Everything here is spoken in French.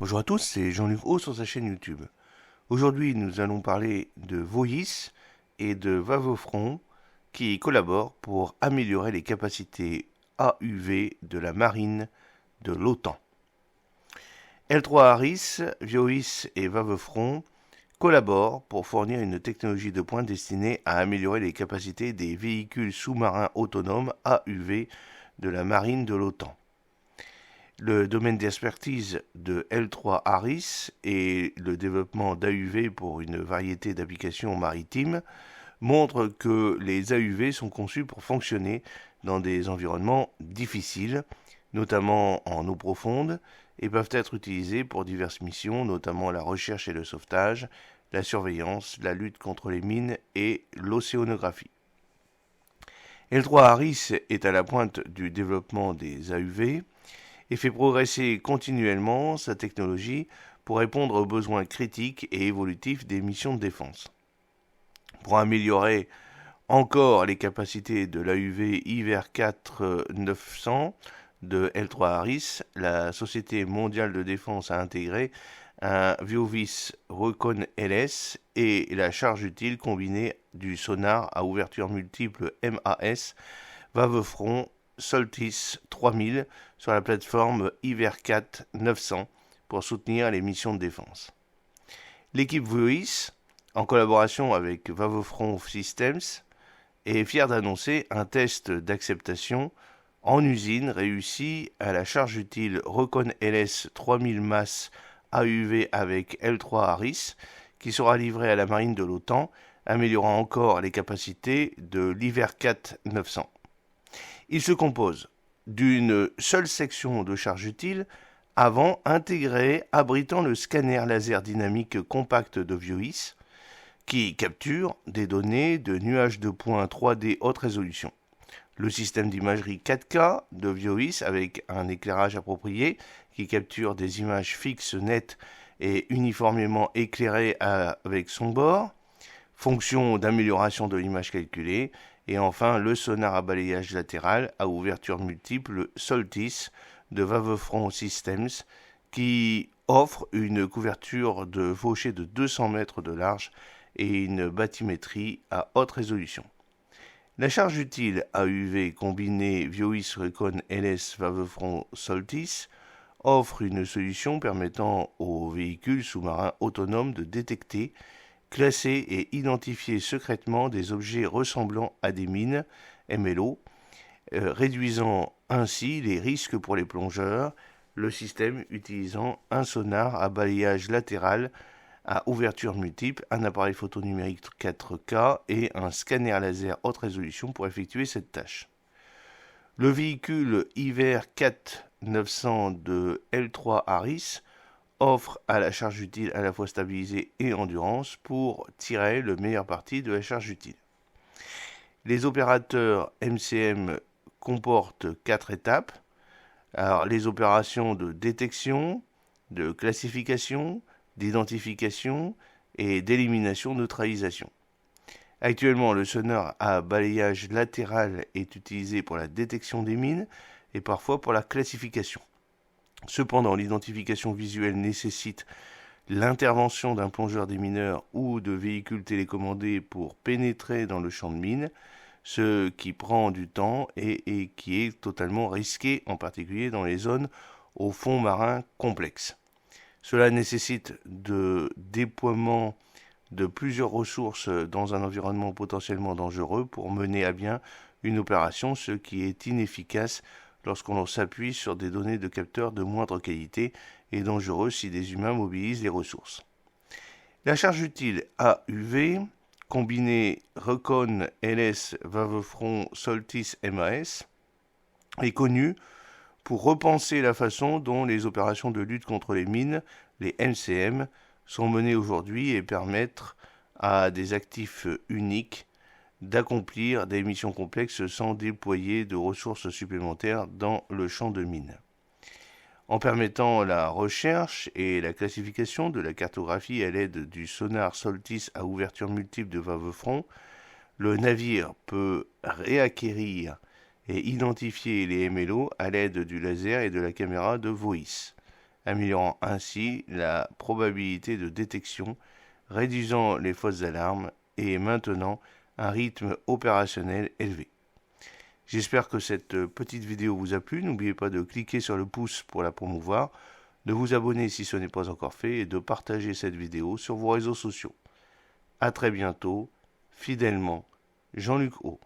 Bonjour à tous, c'est Jean-Luc Haut sur sa chaîne YouTube. Aujourd'hui, nous allons parler de Vohis et de Vavefront qui collaborent pour améliorer les capacités AUV de la marine de l'OTAN. L3 Harris, Vohis et Vavefront collaborent pour fournir une technologie de pointe destinée à améliorer les capacités des véhicules sous-marins autonomes AUV de la marine de l'OTAN. Le domaine d'expertise de L3 Harris et le développement d'AUV pour une variété d'applications maritimes montrent que les AUV sont conçus pour fonctionner dans des environnements difficiles, notamment en eau profonde, et peuvent être utilisés pour diverses missions, notamment la recherche et le sauvetage, la surveillance, la lutte contre les mines et l'océanographie. L3 Harris est à la pointe du développement des AUV et fait progresser continuellement sa technologie pour répondre aux besoins critiques et évolutifs des missions de défense. Pour améliorer encore les capacités de l'AUV IVER 4 900 de L3 Harris, la Société mondiale de défense a intégré un Vohis Recon LS et la charge utile combinée du sonar à ouverture multiple MAS Vavefront Soltis 3000 sur la plateforme IVER4 900 pour soutenir les missions de défense. L'équipe Vohis, en collaboration avec Vavefront Systems, est fière d'annoncer un test d'acceptation en usine réussi à la charge utile Recon LS 3000 mass AUV avec L3 Harris, qui sera livré à la marine de l'OTAN, améliorant encore les capacités de l'IVER4 900. Il se compose d'une seule section de charge utile avant intégrée abritant le scanner laser dynamique compact de Vohis qui capture des données de nuages de points 3D haute résolution. Le système d'imagerie 4K de Vohis avec un éclairage approprié qui capture des images fixes nettes et uniformément éclairées avec son bord, fonction d'amélioration de l'image calculée, et enfin le sonar à balayage latéral à ouverture multiple Soltis de Vavefront Systems qui offre une couverture de fauchée de 200 mètres de large et une bathymétrie à haute résolution. La charge utile AUV combinée Vohis Recon LS Vavefront Soltis offre une solution permettant aux véhicules sous-marins autonomes de détecter, classer et identifier secrètement des objets ressemblant à des mines, MLO, réduisant ainsi les risques pour les plongeurs, le système utilisant un sonar à balayage latéral à ouverture multiple, un appareil photo numérique 4K et un scanner laser haute résolution pour effectuer cette tâche. Le véhicule IVER 4 900 de L3 Harris offre à la charge utile à la fois stabilisée et endurance pour tirer le meilleur parti de la charge utile. Les opérateurs MCM comportent 4 étapes. Alors, les opérations de détection, de classification, d'identification et d'élimination-neutralisation. Actuellement, le sonar à balayage latéral est utilisé pour la détection des mines et parfois pour la classification. Cependant, l'identification visuelle nécessite l'intervention d'un plongeur démineur ou de véhicules télécommandés pour pénétrer dans le champ de mine, ce qui prend du temps et qui est totalement risqué, en particulier dans les zones au fond marin complexe. Cela nécessite de déploiement de plusieurs ressources dans un environnement potentiellement dangereux pour mener à bien une opération, ce qui est inefficace lorsqu'on s'appuie sur des données de capteurs de moindre qualité et dangereux si des humains mobilisent les ressources. La charge utile AUV, combinée Recon LS Vavefront Soltis MAS, est connue pour repenser la façon dont les opérations de lutte contre les mines, les MCM, sont menées aujourd'hui et permettre à des actifs uniques d'accomplir des missions complexes sans déployer de ressources supplémentaires dans le champ de mine. En permettant la recherche et la classification de la cartographie à l'aide du sonar Soltis à ouverture multiple de Vavefront, le navire peut réacquérir et identifier les MLO à l'aide du laser et de la caméra de Vohis. améliorant ainsi la probabilité de détection, réduisant les fausses alarmes et maintenant un rythme opérationnel élevé. J'espère que cette petite vidéo vous a plu. N'oubliez pas de cliquer sur le pouce pour la promouvoir, de vous abonner si ce n'est pas encore fait et de partager cette vidéo sur vos réseaux sociaux. A très bientôt, fidèlement, Jean-Luc O.